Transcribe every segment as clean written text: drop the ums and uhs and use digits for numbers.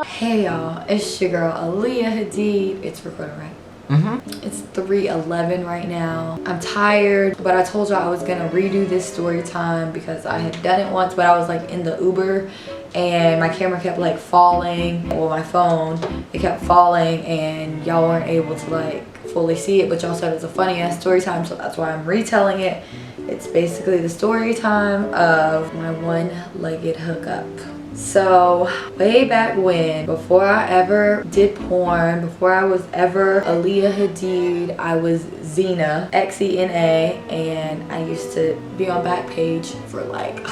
Hey y'all, it's your girl Aaliyah Hadid. It's recording, right? It's 3:11 right now. I'm tired, but I told y'all I was gonna redo this story time because I had done it once, but I was like in the Uber and my camera kept like falling. Well, my phone, it kept falling and y'all weren't able to like fully see it, but y'all said it's a funny ass story time, so that's why I'm retelling it. It's basically the story time of my one-legged hookup. So way back when, before I ever did porn, before I was ever Aaliyah Hadid, I was Xena, Xena, and I used to be on Backpage for like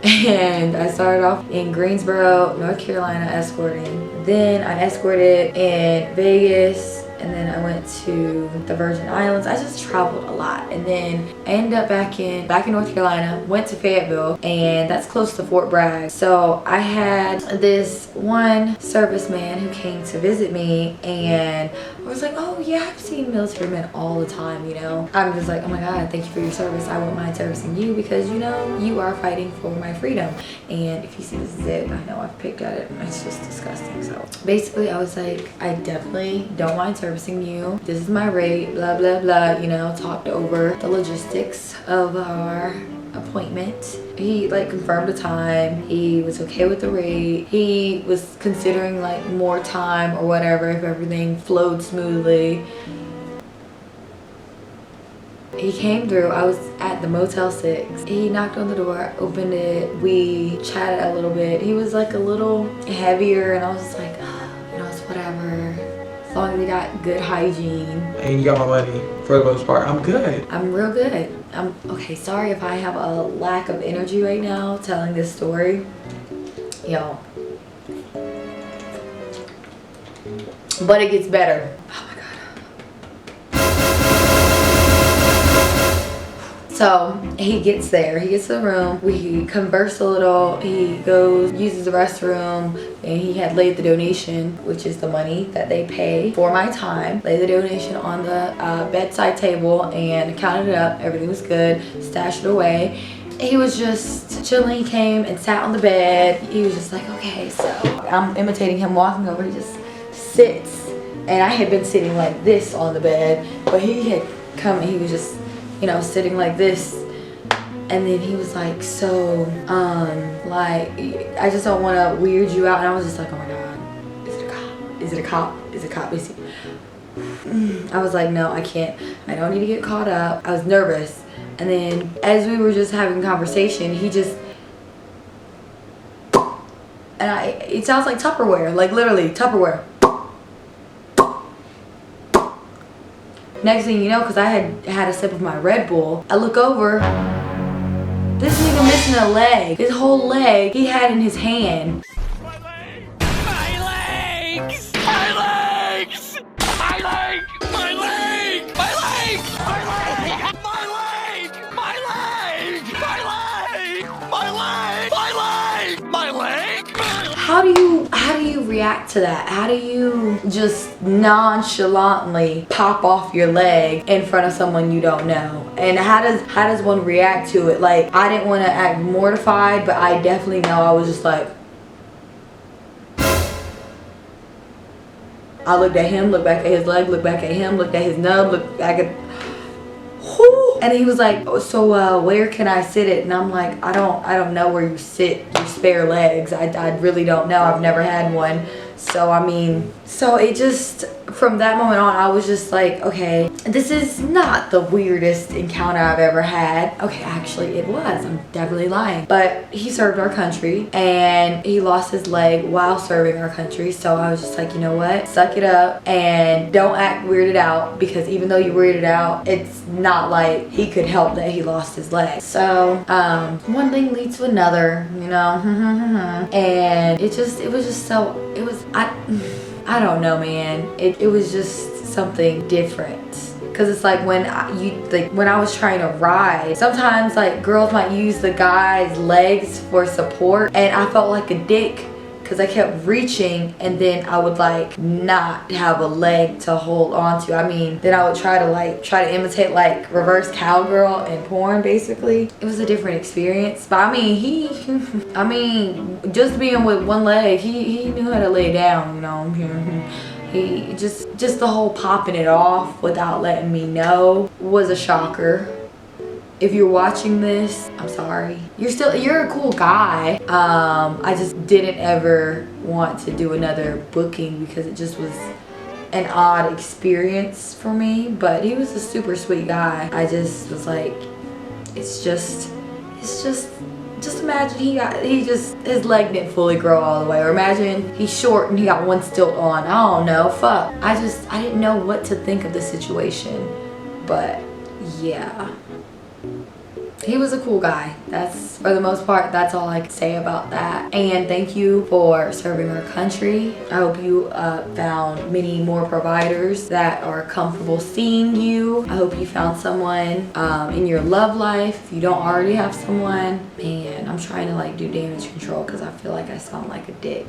and I started off in Greensboro, North Carolina escorting. Then I escorted in Vegas, and then I went to the Virgin Islands. I just traveled a lot, and then I ended up back in North Carolina, went to Fayetteville, and that's close to Fort Bragg. So I had this one serviceman who came to visit me, and I was like, oh yeah, I've seen military men all the time, you know. I'm just like, oh my God, thank you for your service. I wouldn't mind servicing you because, you know, you are fighting for my freedom. And if you see this zip, I know I've picked at it, it's just disgusting. So basically I was like, I definitely don't mind servicing you. This is my rate, blah, blah, blah, you know, talked over the logistics of our appointment. He like confirmed the time. He was okay with the rate. He was considering like more time or whatever if everything flowed smoothly. He came through. I was at the Motel 6. He knocked on the door, opened it. We chatted a little bit. He was like a little heavier, and I was just like, you know, it's whatever. As long as he got good hygiene. And you got my money for the most part. I'm good. I'm real good. I'm okay. Sorry if I have a lack of energy right now telling this story. Y'all. But it gets better. Oh my God. So he gets there, he gets to the room, we converse a little, he goes, uses the restroom, and he had laid the donation, which is the money that they pay for my time, laid the donation on the bedside table and counted it up. Everything was good, stashed it away. He was just chilling. He came and sat on the bed. He was just like, okay, so I'm imitating him walking over. He just sits, and I had been sitting like this on the bed, but he had come and he was just, you know, sitting like this. And then he was like, so like, I just don't want to weird you out. And I was just like, oh my God, is it a cop? Is it a cop? Is it a cop? Is it? I was like, no, I can't. I don't need to get caught up. I was nervous. And then as we were just having conversation, he just, and it sounds like Tupperware, like literally Tupperware. Next thing you know, because I had a sip of my Red Bull, I look over, this nigga missing a leg. His whole leg he had in his hand. My leg! My legs! My legs! My leg! My leg! My leg! My leg! My leg! My leg! My leg! My leg! My leg! My leg! How do you react to that? How do you just nonchalantly pop off your leg in front of someone you don't know? And how does one react to it? Like, I didn't want to act mortified, but I definitely know I was just like, I looked at him, looked back at his leg, looked back at him, looked at his nub, looked back at, whoo. And he was like, so where can I sit it? And I'm like, I don't know where you sit your spare legs. I really don't know. I've never had one. So I mean, so it just, from that moment on, I was just like, okay, this is not the weirdest encounter I've ever had. Okay, actually it was. I'm definitely lying. But he served our country and he lost his leg while serving our country. So I was just like, you know what? Suck it up and don't act weirded out, because even though you're weirded out, it's not like he could help that he lost his leg. So one thing leads to another, you know. And it was just so, it was, I don't know, man. It was just something different. Cause it's like when I was trying to ride, sometimes like girls might use the guy's legs for support, and I felt like a dick because I kept reaching and then I would like not have a leg to hold on to. I mean, then I would try to imitate like reverse cowgirl in porn basically. It was a different experience. But I mean, just being with one leg, he knew how to lay down, you know. He just the whole popping it off without letting me know was a shocker. If you're watching this, I'm sorry. You're a cool guy. I just didn't ever want to do another booking because it just was an odd experience for me. But he was a super sweet guy. I just was like, it's just imagine his leg didn't fully grow all the way, or imagine he's short and he got one stilt on. I don't know, fuck. I didn't know what to think of the situation, but yeah. He was a cool guy. That's, for the most part, that's all I can say about that. And thank you for serving our country. I hope you found many more providers that are comfortable seeing you. I hope you found someone in your love life. If you don't already have someone, man, I'm trying to like do damage control because I feel like I sound like a dick.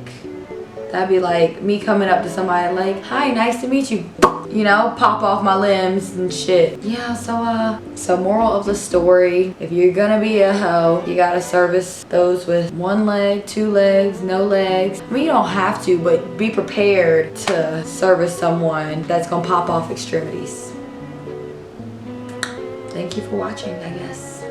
That'd be like me coming up to somebody like, hi, nice to meet you. You know, pop off my limbs and shit. Yeah, so moral of the story, if you're gonna be a hoe, you gotta service those with one leg, two legs, no legs. I mean, you don't have to, but be prepared to service someone that's gonna pop off extremities. Thank you for watching, I guess.